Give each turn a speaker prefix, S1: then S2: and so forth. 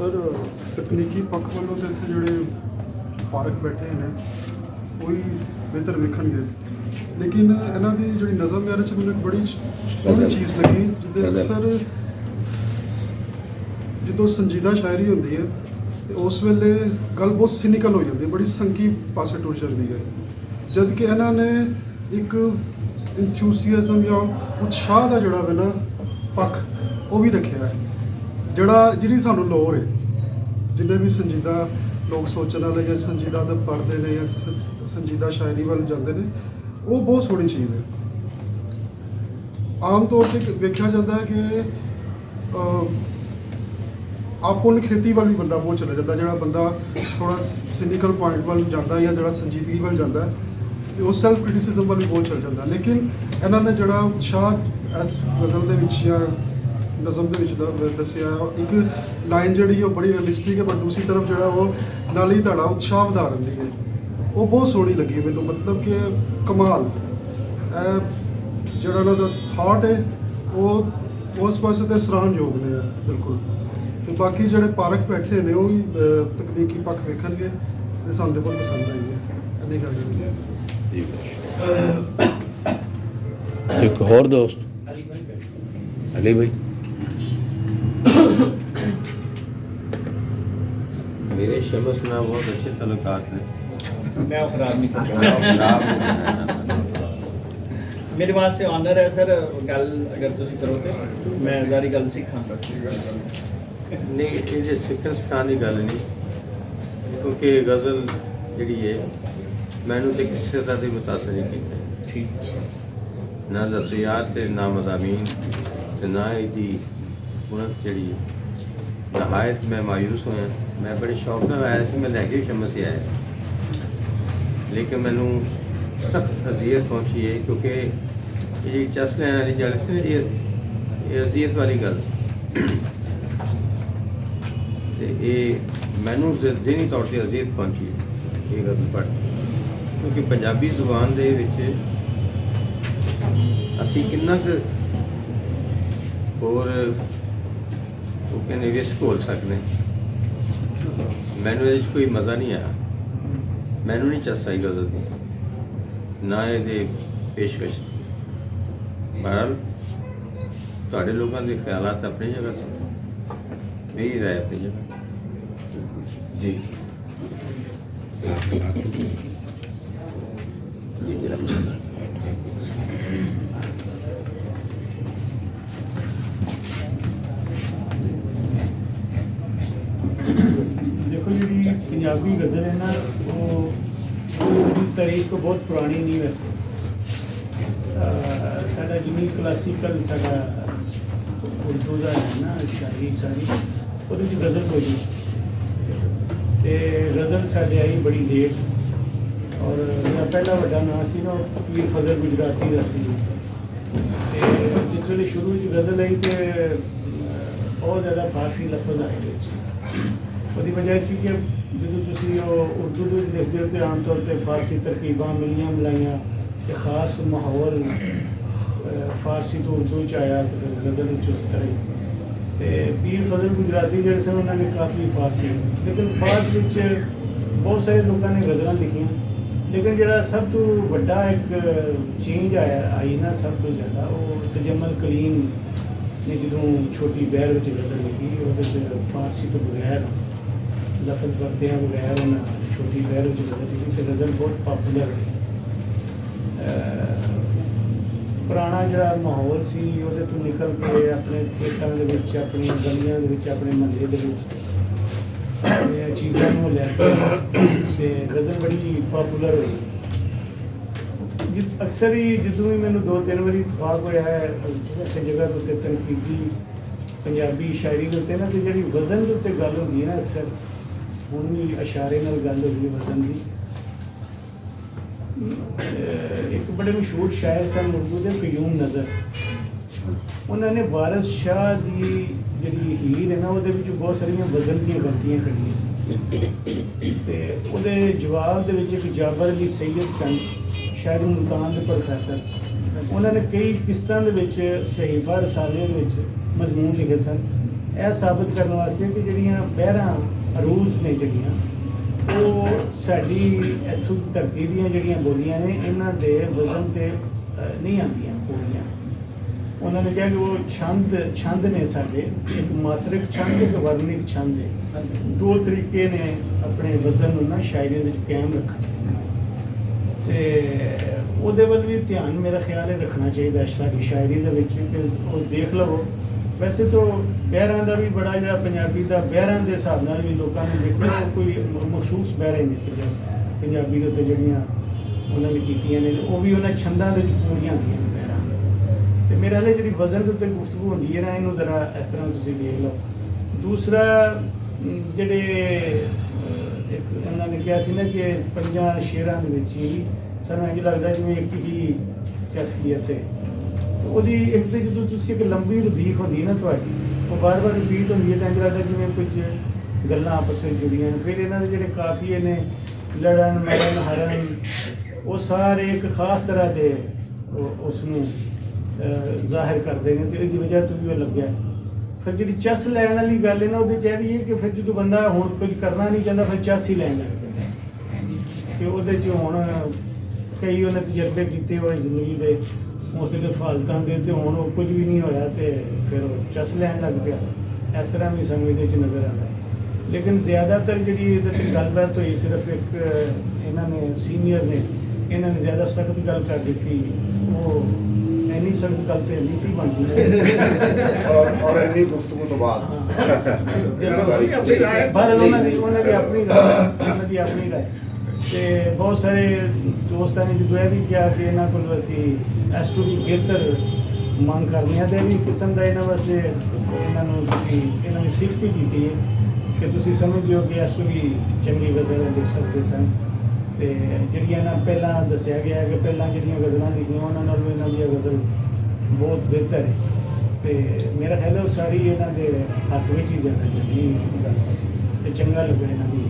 S1: Sir तकनीकी पक्ष वालों तो इतने जोड़े पार्क बैठे हैं कोई बेहतर वेखणगे, लेकिन इन्हों की जी नज़म यार मैंने एक बड़ी सोहनी चीज़ लगी जिदे अक्सर जो संजीदा शायरी होंगी है तो उस वेले गल बहुत सिनिकल हो जाती है, बड़ी संकी पासे टुर जाती है, जबकि इन्होंने एक इंथूसीजम या उत्साह का जोड़ा है ना पक्ष वो भी रखा है, जड़ा जी सानू लोड़ है जिन्हें भी संजीदा लोग सोचने वाले या संजीदा पढ़ते हैं या संजीदा शायरी वाल जाते हैं, वो बहुत सोहनी चीज़ है। आम तौर पर वेख्या जाता है कि आपुन खेती वाल भी बंदा बहुत चला जाता, जो बंदा थोड़ा सिनिकल पॉइंट वाल जाता है या जो संजीदगी वाल जाता है तो वो सैल्फ क्रिटिसिज्म वाल भी बहुत चल जाता, लेकिन इन्होंने जो उत्साह इस गज़ल के या नज़म के दसिया एक लाइन जी बड़ी रियलिस्टिक है, पर दूसरी तरफ जो वो नाल ही तुहाडा उत्साह वधा रही है, वो बहुत सोहनी लगी मैनू, मतलब कि कमाल जो थाट है वो उस पास तो सराहनयोग ने बिल्कुल। तो बाकी जो पार्क बैठे ने वो भी तकनीकी पक्ष वेखणगे तो सानू बहुत पसंद आई है, इन्नी गल
S2: एक होर दोस्त अली भाई।
S3: मेरे शमस ना बहुत अच्छे तल्लुकात हैं,
S4: मैं खराब नहीं कर
S3: खराब
S4: मेरे वास्ते ऑनर है सर, गल अगर तुम करो तो मैं सारी गल सीखांगा।
S3: नहीं ये सिखन सिखाने की गल नहीं, क्योंकि गज़ल जी है मैनू तो किसी तरह की मुतासर नहीं की,
S4: ठीक
S3: ना नज़रियात ना मज़ामीन ना इसकी बुनत जी नहायत मैं मायूस होया। मैं बड़े शौक में आया मैं लैके शमस से आया, लेकिन मैनू सख्त अजियत पहुँची है, क्योंकि ये चस लैन वाली गल सी ये अजियत वाली गल ये मैनू दिनी तौर पर अजियत पहुँची है ये गज़ल पढ़, क्योंकि पंजाबी जुबान दे विच असी किन्ना क होर वो कहने विस घोल सकते, मैनू ये कोई मज़ा नहीं आया, मैनू नहीं चस आई गज़ल की ना ये पेशकश। बहरहाल तुहाडे लोगों के ख्यालात अपनी जगह से, मेरी राय अपनी जगह
S2: जी
S5: देखो जी पंजाबी गज़ल है ना वो तारीख तो बहुत पुरानी नहीं, वैसे साडा जिन्नी क्लासिकल साडा उर्दू का है ना शायरी सारी वो गज़ल कोई तो गज़ल साडे आई बड़ी लेट, और मेरा पहला बड़ा नाम सी ना पीर फजल गुजराती का सी, जिस वे शुरू गज़ल आई तो बहुत ज़्यादा फारसी लफज आए उसकी वजह सी कि जो उर्दू लिखते हो तो आम तौर पर फारसी तरकीबा मिलियाँ मिलाइया तो खास माहौल फारसी तो उर्दू च आया तो फिर गज़ल उस तरह तो पीर फजल गुजराती जो सन उन्होंने काफ़ी फारसी, लेकिन बाद बहुत सारे लोगों ने गज़ल लिखियाँ, लेकिन जो सब तो बड़ा एक चेंज आया आई ना सब तो ज़्यादा वो तजम्मल कलीम ने जो छोटी बहर में गज़ल लिखी वो फारसी तो बगैर लफज वरते हैं बगैर उन्हें छोटी बहर में गज़ल लिखी तो गज़ल बहुत पॉपुलर है। पुराना जो माहौल सी वो तो निकल के अपने खेतों के अपनी गलियों के अपने महल्ले के चीज़ों को लैके गज़ल बड़ी पॉपुलर हुई। अक्सर ही जो भी मैंने 2-3 बार इतफाक होया है किसी जगह के उत्ते तनकीदी पंजाबी शायरी के उत्ते ना तो जी वज़न के उत्ते गल होंदी है ना अक्सर हुण भी अशारे नाल गल होगी वज़न की। एक बड़े मशहूर शायर सन उर्दू के कयूम नज़र, उन्होंने वारिस शाह की जी हीर है ना वो बहुत सारिया वज़न दी गलतियाँ कढ़ियाँ सी, जवाब एक जाबर अली सैयद सन शायद मुल्तान के प्रोफैसर, उन्होंने कई किस्सां दे विच सहीफा रसाले मजमून लिखे सन ਇਹ ਸਾਬਤ ਕਰਨ ਵਾਸਤੇ ਕਿ ਜਿਹੜੀਆਂ ਬਹਿਰਾਂ ਅਰੂਜ਼ ਨੇ ਜਿਹੜੀਆਂ ਉਹ ਸਾਡੀ ਇੱਥੋਂ ਦੀ ਧਰਤੀ ਦੀਆਂ ਜਿਹੜੀਆਂ ਬੋਲੀਆਂ ਨੇ ਇਹਨਾਂ ਦੇ ਵਜ਼ਨ ਤੇ ਨਹੀਂ ਆਉਂਦੀਆਂ ਪੂਰੀਆਂ। ਉਹਨਾਂ ਨੇ ਕਿਹਾ ਕਿ ਉਹ ਛੰਦ ਨੇ ਸਾਡੇ, ਇੱਕ ਮਾਤਰਿਕ ਛੰਦ, ਇੱਕ ਵਰਨਿਕ ਛੰਦ ਹੈ। ਦੋ ਤਰੀਕੇ ਨੇ ਆਪਣੇ ਵਜ਼ਨ ਨੂੰ ਨਾ ਸ਼ਾਇਰੀ ਵਿੱਚ ਕਾਇਮ ਰੱਖਣ ਦੇ, ਤੇ ਉਹਦੇ ਵੱਲ ਵੀ ਧਿਆਨ ਮੇਰਾ ਖਿਆਲ ਹੈ ਰੱਖਣਾ ਚਾਹੀਦਾ ਸਾਡੀ ਸ਼ਾਇਰੀ ਦੇ ਵਿੱਚ ਕਿ ਉਹ ਦੇਖ ਲਵੋ। ਵੈਸੇ ਤਾਂ ਬਹਿਰਾਂ ਦਾ ਵੀ ਬੜਾ ਜਿਹੜਾ ਪੰਜਾਬੀ ਦਾ ਬਹਿਰਾਂ ਦੇ ਹਿਸਾਬ ਨਾਲ ਵੀ ਲੋਕਾਂ ਨੇ ਦੇਖਿਆ ਕੋਈ ਮਖਸੂਸ ਬਹਿਰੇ ਨੇ ਪੰਜਾਬੀ ਦੇ ਉੱਤੇ ਜਿਹੜੀਆਂ ਉਹਨਾਂ ਨੇ ਕੀਤੀਆਂ ਨੇ, ਉਹ ਵੀ ਉਹਨਾਂ ਛੰਦਾਂ ਦੇ ਵਿੱਚ ਪੂਰੀਆਂ ਹੁੰਦੀਆਂ ਨੇ ਬਹਿਰਾਂ। ਤੇ ਮੇਰੇ ਹਾਲੇ ਜਿਹੜੀ ਵਜ਼ਨ ਦੇ ਉੱਤੇ ਗੁਫ਼ਤਗੂ ਹੁੰਦੀ ਹੈ ਨਾ, ਇਹਨੂੰ ਜ਼ਰਾ ਇਸ ਤਰ੍ਹਾਂ ਤੁਸੀਂ ਦੇਖ ਲਓ। ਦੂਸਰਾ ਜਿਹੜੇ ਇੱਕ ਇਹਨਾਂ ਨੇ ਕਿਹਾ ਸੀ ਨਾ ਕਿ 5 ਸ਼ੇਰਾਂ ਦੇ ਵਿੱਚ ਹੀ ਸਾਨੂੰ ਇੰਝ ਲੱਗਦਾ ਜਿਵੇਂ ਇੱਕ ਹੀ ਕੈਫੀਅਤ ਹੈ। ਉਹਦੀ ਇੱਕ ਤੇ ਜਦੋਂ ਤੁਸੀਂ ਇੱਕ ਲੰਬੀ ਰਦੀਫ ਹੁੰਦੀ ਨਾ ਤੁਹਾਡੀ, ਉਹ ਵਾਰ-ਵਾਰ ਰਿਪੀਟ ਹੁੰਦੀ ਹੈ ਤਾਂ ਇੰਝ ਲੱਗਦਾ ਜਿਵੇਂ ਕੁਝ ਗੱਲਾਂ ਆਪਸ ਵਿੱਚ ਜੁੜੀਆਂ ਨੇ। ਫਿਰ ਇਹਨਾਂ ਦੇ ਜਿਹੜੇ ਕਾਫੀਏ ਨੇ, ਲੜਨ, ਮਰਨ, ਹਰਨ, ਉਹ ਸਾਰੇ ਇੱਕ ਖਾਸ ਤਰ੍ਹਾਂ ਦੇ ਉਸ ਨੂੰ ਜ਼ਾਹਿਰ ਕਰਦੇ ਨੇ, ਤੇ ਇਹਦੀ ਵਜ੍ਹਾ ਤੋਂ ਵੀ ਉਹ ਲੱਗਿਆ। ਫਿਰ ਜਿਹੜੀ ਚਸ ਲੈਣ ਵਾਲੀ ਗੱਲ ਹੈ ਨਾ, ਉਹਦੇ 'ਚ ਇਹ ਵੀ ਹੈ ਕਿ ਫਿਰ ਜਦੋਂ ਬੰਦਾ ਹੁਣ ਕੁਝ ਕਰਨਾ ਨਹੀਂ ਚਾਹੁੰਦਾ ਫਿਰ ਚਸ ਹੀ ਲੈਣ ਲੱਗ ਪੈਂਦਾ। ਕਿ ਉਹਦੇ 'ਚ ਹੁਣ ਕਈ ਉਹਨੇ ਤਜਰਬੇ ਕੀਤੇ ਹੋਏ ਜ਼ਿੰਦਗੀ ਦੇ ਉਸ ਦੇ ਫਾਲਤਾਂ ਦੇ, ਤੇ ਹੁਣ ਉਹ ਕੁਝ ਵੀ ਨਹੀਂ ਹੋਇਆ ਤੇ ਫਿਰ ਉਹ ਚਸ ਲੈਣ ਲੱਗ ਪਿਆ। ਇਸ ਤਰ੍ਹਾਂ ਵੀ ਸਾਨੂੰ ਇਹਦੇ 'ਚ ਨਜ਼ਰ ਆਉਂਦਾ। ਲੇਕਿਨ ਜ਼ਿਆਦਾਤਰ ਜਿਹੜੀ ਇਹਦੇ 'ਤੇ ਗੱਲਬਾਤ ਹੋਈ, ਸਿਰਫ ਇੱਕ ਇਹਨਾਂ ਨੇ ਸੀਨੀਅਰ ਨੇ ਇਹਨਾਂ ਨੇ ਜ਼ਿਆਦਾ ਸਖਤ ਗੱਲ ਕਰ ਦਿੱਤੀ। ਉਹ ਇੰਨੀ ਸਖਤ ਗੱਲ ਤੇ ਨਹੀਂ ਸੀ ਬਣਦੀ
S6: ਔਰ ਇੰਨੀ ਗੁਫ਼ਤਗੂ ਤੋਂ ਬਾਅਦ
S5: ਪਰ ਉਹਨਾਂ ਦੀ ਆਪਣੀ ਰਾਏ ਤੇ ਬਹੁਤ ਸਾਰੇ ਦੋਸਤਾਂ ਨੇ ਜਦੋਂ ਇਹ ਵੀ ਕਿਹਾ ਕਿ ਇਹਨਾਂ ਕੋਲ ਅਸੀਂ ਇਸ ਤੋਂ ਵੀ ਬਿਹਤਰ ਮੰਗ ਕਰਨੀ ਹੈ, ਤੇ ਇਹ ਵੀ ਕਿਸਮ ਦਾ ਇਹਨਾਂ ਵਾਸਤੇ ਇਹਨਾਂ ਨੂੰ ਤੁਸੀਂ ਇਹਨਾਂ ਦੀ ਸਿਫਤ ਕੀਤੀ ਹੈ ਕਿ ਤੁਸੀਂ ਸਮਝਦੇ ਹੋ ਕਿ ਇਸ ਤੋਂ ਵੀ ਚੰਗੀ ਗਜ਼ਲ ਲਿਖ ਸਕਦੇ ਸਨ। ਤੇ ਜਿਹੜੀਆਂ ਨਾ ਪਹਿਲਾਂ ਦੱਸਿਆ ਗਿਆ ਕਿ ਪਹਿਲਾਂ ਜਿਹੜੀਆਂ ਗਜ਼ਲਾਂ ਲਿਖੀਆਂ ਉਹਨਾਂ ਨਾਲੋਂ ਇਹਨਾਂ ਦੀ ਗਜ਼ਲ ਬਹੁਤ ਬਿਹਤਰ ਹੈ। ਤੇ ਮੇਰਾ ਖਿਆਲ ਹੈ ਉਹ ਸਾਰੀ ਇਹਨਾਂ ਦੇ ਹੱਕ ਵਿੱਚ ਹੀ ਜ਼ਿਆਦਾ ਚੱਲੀ ਗੱਲ, ਤੇ ਚੰਗਾ ਲੱਗਾ ਇਹਨਾਂ ਦੀ